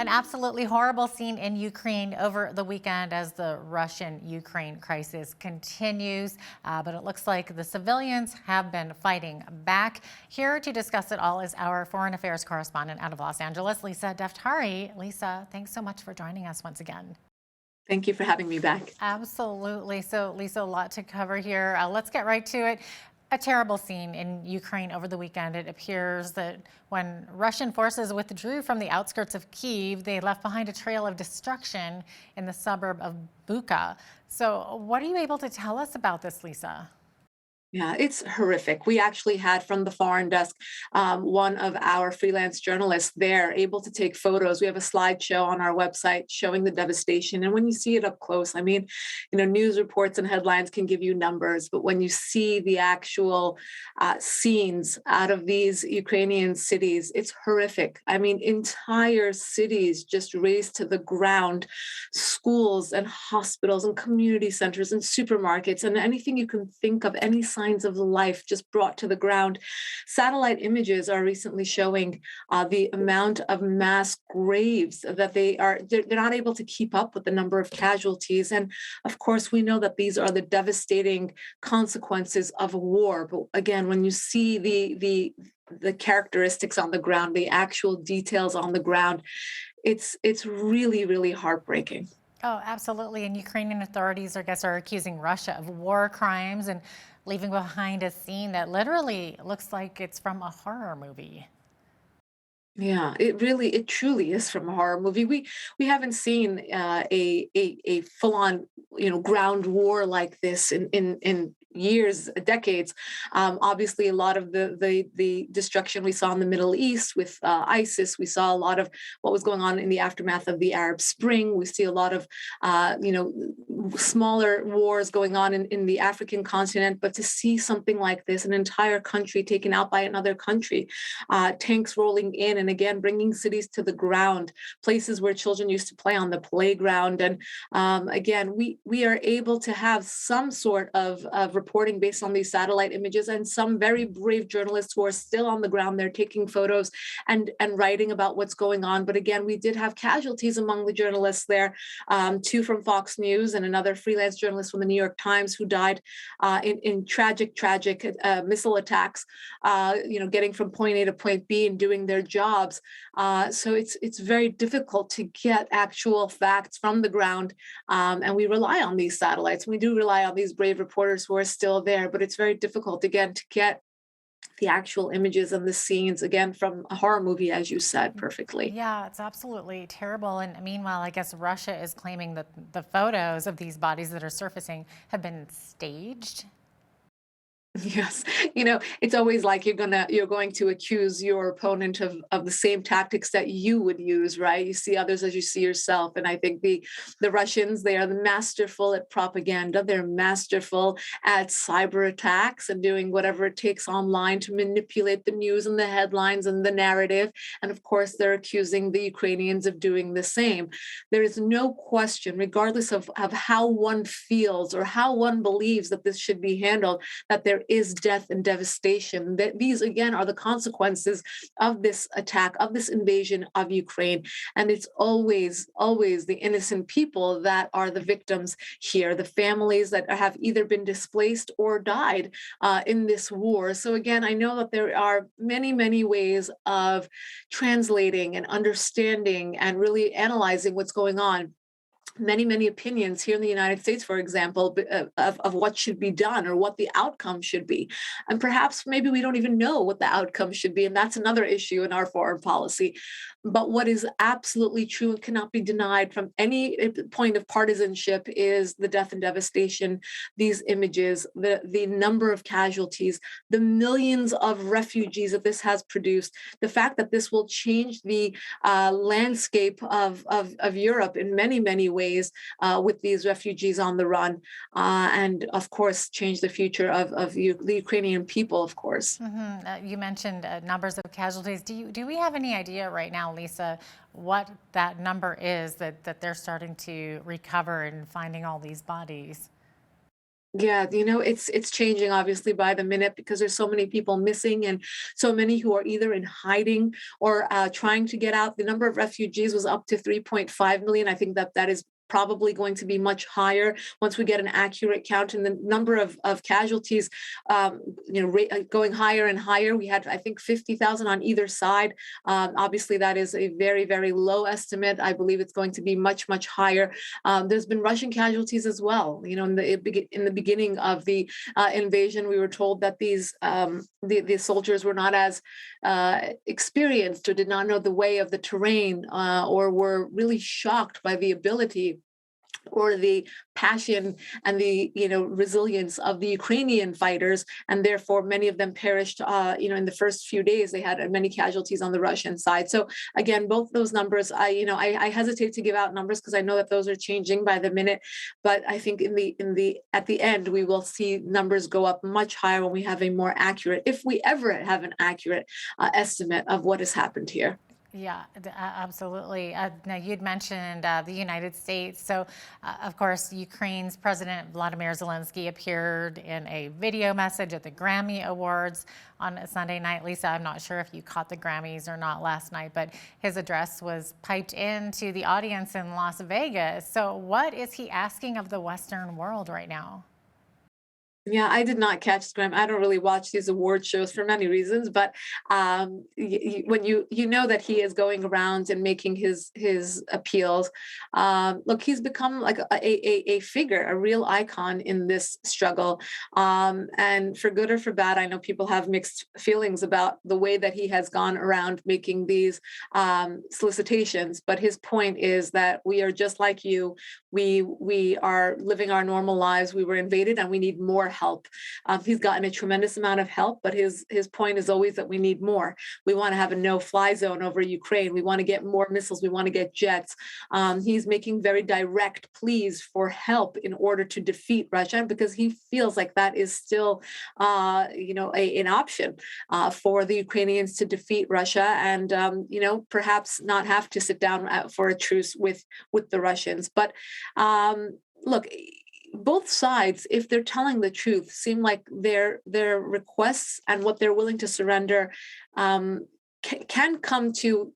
An absolutely horrible scene in Ukraine over the weekend as the Russian-Ukraine crisis continues. But it looks like the civilians have been fighting back. Here to discuss it all is our foreign affairs correspondent out of Los Angeles, Lisa Daftari. Lisa, thanks so much for joining us once again. Thank you for having me back. Absolutely. So, Lisa, a lot to cover here. Let's get right to it. A terrible scene in Ukraine over the weekend. It appears that when Russian forces withdrew from the outskirts of Kyiv, they left behind a trail of destruction in the suburb of Bucha. So, what are you able to tell us about this, Lisa? Yeah, it's horrific. We actually had from the foreign desk one of our freelance journalists there able to take photos. We have a slideshow on our website showing the devastation. And when you see it up close, I mean, news reports and headlines can give you numbers, but when you see the actual scenes out of these Ukrainian cities, it's horrific. I mean, entire cities just razed to the ground, schools and hospitals and community centers and supermarkets and anything you can think of, any signs of life just brought to the ground. Satellite images are recently showing the amount of mass graves that they're not able to keep up with the number of casualties. And of course, we know that these are the devastating consequences of war. But again, when you see the characteristics on the ground, the actual details on the ground, it's really, really heartbreaking. Oh, absolutely. And Ukrainian authorities, I guess, are accusing Russia of war crimes and leaving behind a scene that literally looks like it's from a horror movie. Yeah, it truly is from a horror movie. We haven't seen a full on ground war like this in years, decades. Obviously, a lot of the destruction we saw in the Middle East with ISIS. We saw a lot of what was going on in the aftermath of the Arab Spring. We see a lot of smaller wars going on in the African continent. But to see something like this, an entire country taken out by another country, tanks rolling in and again bringing cities to the ground, places where children used to play on the playground, and again we are able to have some sort of reporting based on these satellite images, and some very brave journalists who are still on the ground there taking photos and writing about what's going on. But again, we did have casualties among the journalists there, two from Fox News and another freelance journalist from the New York Times who died in tragic missile attacks, getting from point A to point B and doing their jobs. So it's very difficult to get actual facts from the ground, and we rely on these satellites. We do rely on these brave reporters who are still there, but it's very difficult again to get the actual images and the scenes again from a horror movie, as you said perfectly. Yeah, it's absolutely terrible. And meanwhile, I guess Russia is claiming that the photos of these bodies that are surfacing have been staged. Yes. It's always like you're going to accuse your opponent of the same tactics that you would use, right? You see others as you see yourself. And I think the Russians, they are masterful at propaganda. They're masterful at cyber attacks and doing whatever it takes online to manipulate the news and the headlines and the narrative. And of course, they're accusing the Ukrainians of doing the same. There is no question, regardless of how one feels or how one believes that this should be handled, that there is death and devastation. That these again are the consequences of this attack, of this invasion of Ukraine. And it's always, always the innocent people that are the victims here, the families that have either been displaced or died in this war. So again, I know that there are many, many ways of translating and understanding and really analyzing what's going on. Many opinions here in the United States, for example, of what should be done or what the outcome should be. And perhaps maybe we don't even know what the outcome should be. And that's another issue in our foreign policy. But what is absolutely true and cannot be denied from any point of partisanship is the death and devastation, these images, the number of casualties, the millions of refugees that this has produced, the fact that this will change the landscape of Europe in many ways with these refugees on the run, and of course change the future of the Ukrainian people, of course. You mentioned numbers of casualties. Do we have any idea right now, Lisa, what that number is that they're starting to recover and finding all these bodies? Yeah, it's changing obviously by the minute because there's so many people missing and so many who are either in hiding or trying to get out. The number of refugees was up to 3.5 million. I think that is probably going to be much higher once we get an accurate count, and the number of casualties going higher and higher. We had, I think, 50,000 on either side. Obviously that is a very, very low estimate. I believe it's going to be much, much higher. There's been Russian casualties as well. In the beginning of the invasion, we were told that the soldiers were not as experienced or did not know the way of the terrain, or were really shocked by the ability or the passion and the resilience of the Ukrainian fighters, and therefore many of them perished. In the first few days, they had many casualties on the Russian side. So again, both those numbers, I hesitate to give out numbers because I know that those are changing by the minute. But I think at the end, we will see numbers go up much higher when we have a more accurate, if we ever have an accurate estimate of what has happened here. Yeah, absolutely. Now, you'd mentioned the United States. So, of course, Ukraine's President Vladimir Zelensky appeared in a video message at the Grammy Awards on Sunday night. Lisa, I'm not sure if you caught the Grammys or not last night, but his address was piped into the audience in Las Vegas. So, what is he asking of the Western world right now? Yeah, I did not catch Scrum. I don't really watch these award shows for many reasons, but when you know that he is going around and making his appeals, look, he's become like a figure, a real icon in this struggle. And for good or for bad, I know people have mixed feelings about the way that he has gone around making these solicitations. But his point is that we are just like you. We are living our normal lives. We were invaded, and we need more help. He's gotten a tremendous amount of help, but his point is always that we need more. We want to have a no-fly zone over Ukraine. We want to get more missiles. We want to get jets. He's making very direct pleas for help in order to defeat Russia, because he feels like that is still, an option for the Ukrainians to defeat Russia, and perhaps not have to sit down for a truce with the Russians. But look, both sides, if they're telling the truth, seem like their requests and what they're willing to surrender can come to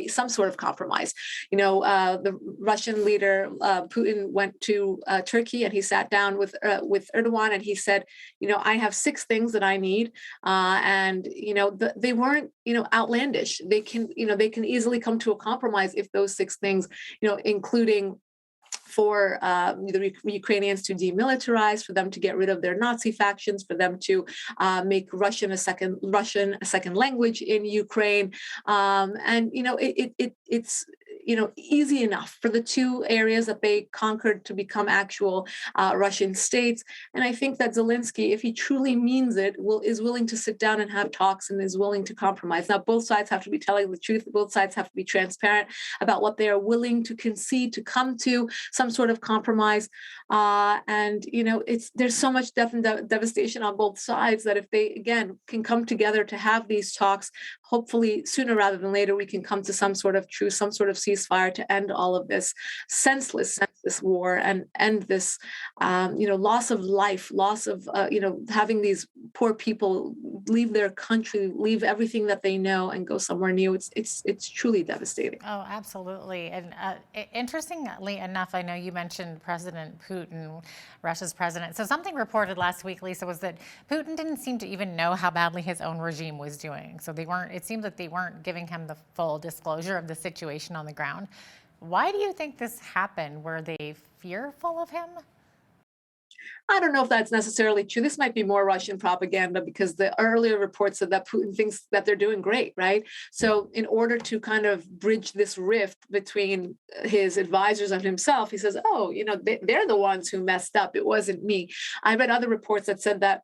some sort of compromise. The Russian leader Putin went to Turkey, and he sat down with Erdogan, and he said, I have 6 things that I need, and they weren't outlandish. They can easily come to a compromise if those 6 things, including for the Ukrainians to demilitarize, for them to get rid of their Nazi factions, for them to make Russian a second language in Ukraine, and it's easy enough for the 2 areas that they conquered to become actual Russian states. And I think that Zelensky, if he truly means it, is willing to sit down and have talks and is willing to compromise. Now, both sides have to be telling the truth. Both sides have to be transparent about what they are willing to concede to come to some sort of compromise. And there's so much death and devastation on both sides that if they again can come together to have these talks, hopefully sooner rather than later we can come to some sort of truce, some sort of ceasefire to end all of this senseless war and end this loss of life, loss of having these poor people leave their country, leave everything that they know, and go somewhere new. It's truly devastating. Oh, absolutely. And interestingly enough, I know you mentioned President Putin, Russia's president. So something reported last week, Lisa, was that Putin didn't seem to even know how badly his own regime was doing. So it seems like they weren't giving him the full disclosure of the situation on the ground. Why do you think this happened? Were they fearful of him? I don't know if that's necessarily true. This might be more Russian propaganda, because the earlier reports said that Putin thinks that they're doing great, right? So in order to kind of bridge this rift between his advisors and himself, he says, oh, they're the ones who messed up. It wasn't me. I read other reports that said that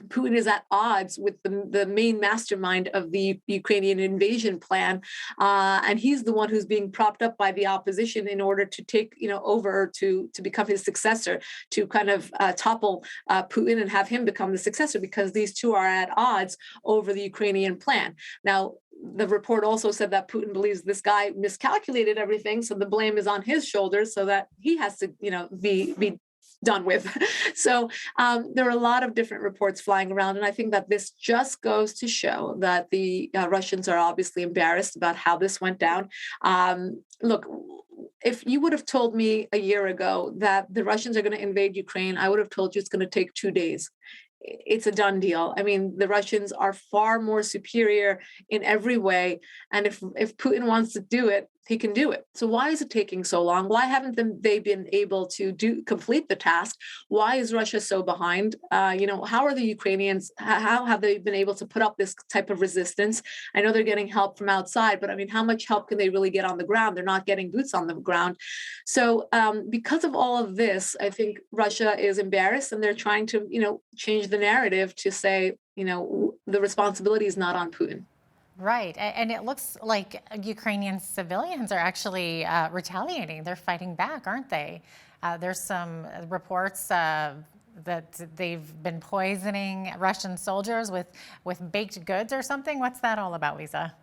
Putin is at odds with the main mastermind of the Ukrainian invasion plan, and he's the one who's being propped up by the opposition in order to take over to become his successor, to kind of topple Putin and have him become the successor, because these two are at odds over the Ukrainian plan. Now, the report also said that Putin believes this guy miscalculated everything, so the blame is on his shoulders, so that he has to be done with. So there are a lot of different reports flying around, and I think that this just goes to show that the Russians are obviously embarrassed about how this went down. Look, if you would have told me a year ago that the Russians are going to invade Ukraine, I would have told you it's going to take 2 days. It's a done deal. I mean, the Russians are far more superior in every way, and if Putin wants to do it, he can do it. So why is it taking so long? Why haven't they been able to complete the task? Why is Russia so behind? How are the Ukrainians? How have they been able to put up this type of resistance? I know they're getting help from outside, but I mean, how much help can they really get on the ground? They're not getting boots on the ground. So because of all of this, I think Russia is embarrassed, and they're trying to, change the narrative to say, the responsibility is not on Putin. Right. And it looks like Ukrainian civilians are actually retaliating. They're fighting back, aren't they? There's some reports that they've been poisoning Russian soldiers with baked goods or something. What's that all about, Lisa?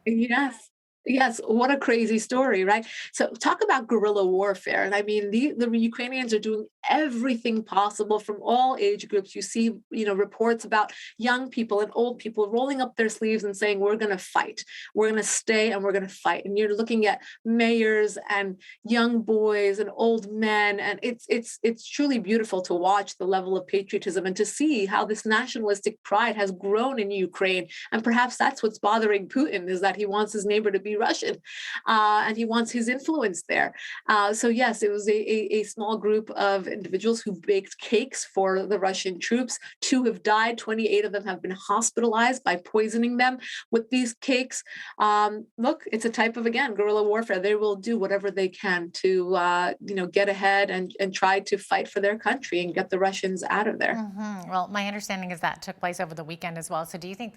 Yes. Yes, what a crazy story, right? So talk about guerrilla warfare. And I mean, the Ukrainians are doing everything possible from all age groups. You see, reports about young people and old people rolling up their sleeves and saying, we're going to fight. We're going to stay and we're going to fight. And you're looking at mayors and young boys and old men. And it's truly beautiful to watch the level of patriotism and to see how this nationalistic pride has grown in Ukraine. And perhaps that's what's bothering Putin, is that he wants his neighbor to be Russian, and he wants his influence there. So yes, it was a small group of individuals who baked cakes for the Russian troops. 2 have died. 28 of them have been hospitalized by poisoning them with these cakes. Look, it's a type of, again, guerrilla warfare. They will do whatever they can to get ahead and try to fight for their country and get the Russians out of there. Well, my understanding is that took place over the weekend as well. So do you think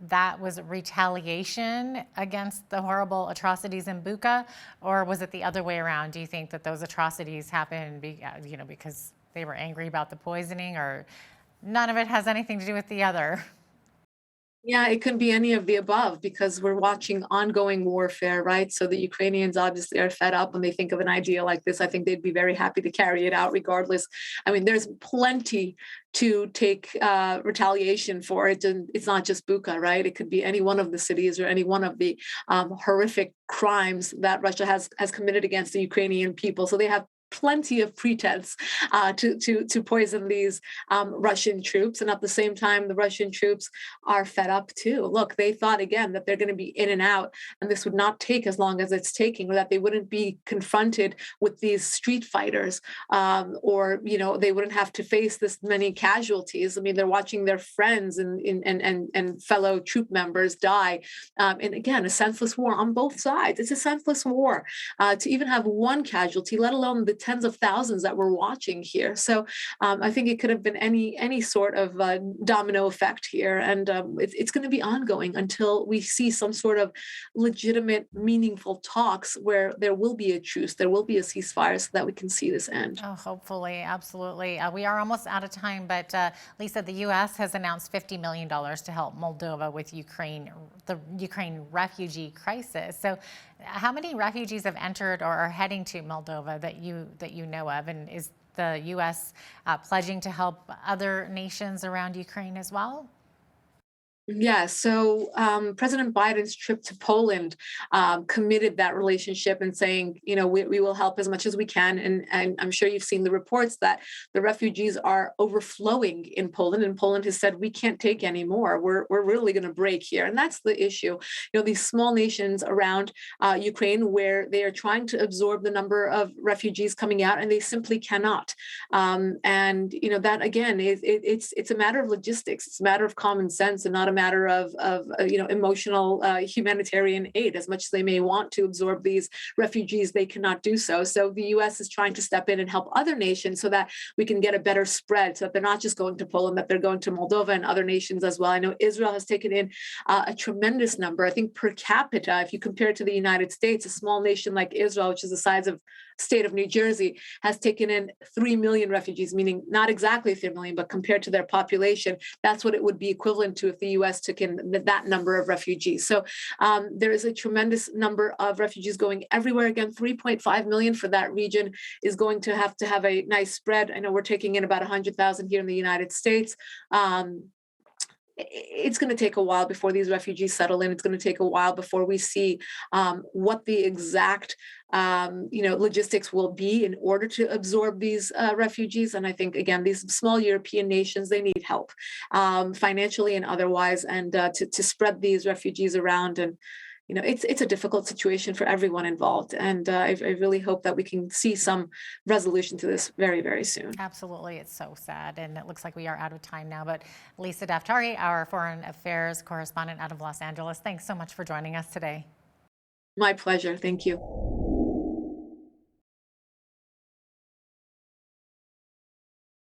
that was retaliation against the horrible atrocities in Bucha, or was it the other way around? Do you think that those atrocities happened because they were angry about the poisoning, or none of it has anything to do with the other? Yeah, it could be any of the above, because we're watching ongoing warfare, right? So the Ukrainians obviously are fed up when they think of an idea like this. I think they'd be very happy to carry it out regardless. I mean, there's plenty to take retaliation for it. And it's not just Bucha, right? It could be any one of the cities or any one of the horrific crimes that Russia has committed against the Ukrainian people. So they have plenty of pretense to poison these Russian troops. And at the same time, the Russian troops are fed up too. Look, they thought again that they're going to be in and out, and this would not take as long as it's taking, or that they wouldn't be confronted with these street fighters, or they wouldn't have to face this many casualties. I mean, they're watching their friends and fellow troop members die, and again, a senseless war on both sides. It's a senseless war to even have one casualty, let alone the tens of thousands that we're watching here. So I think it could have been any sort of domino effect here, and it's going to be ongoing until we see some sort of legitimate, meaningful talks where there will be a truce, there will be a ceasefire, so that we can see this end. Oh, hopefully, absolutely. We are almost out of time, but Lisa, the U.S. has announced $50 million to help Moldova with the Ukraine refugee crisis. So how many refugees have entered or are heading to Moldova that you know of? And is the U.S. Pledging to help other nations around Ukraine as well? Yeah, so President Biden's trip to Poland committed that relationship and saying, we will help as much as we can. And I'm sure you've seen the reports that the refugees are overflowing in Poland. And Poland has said, we can't take any more. We're really going to break here. And that's the issue. These small nations around Ukraine, where they are trying to absorb the number of refugees coming out, and they simply cannot. That, again, it's a matter of logistics. It's a matter of common sense, and not a matter of emotional humanitarian aid. As much as they may want to absorb these refugees, they cannot do so. So the U.S. is trying to step in and help other nations so that we can get a better spread, so that they're not just going to Poland, that they're going to Moldova and other nations as well. I know Israel has taken in a tremendous number. I think per capita, if you compare it to the United States, a small nation like Israel, which is the size of state of New Jersey, has taken in 3 million refugees, meaning not exactly 3 million, but compared to their population, that's what it would be equivalent to if the U.S. U.S. took in that number of refugees. So there is a tremendous number of refugees going everywhere. Again, 3.5 million for that region is going to have a nice spread. I know we're taking in about 100,000 here in the United States. It's going to take a while before these refugees settle in. It's going to take a while before we see what the exact logistics will be in order to absorb these refugees. And I think, again, these small European nations, they need help financially and otherwise, and to spread these refugees around. And it's a difficult situation for everyone involved. And I really hope that we can see some resolution to this very, very soon. Absolutely. It's so sad. And it looks like we are out of time now. But Lisa Daftari, our foreign affairs correspondent out of Los Angeles, thanks so much for joining us today. My pleasure. Thank you.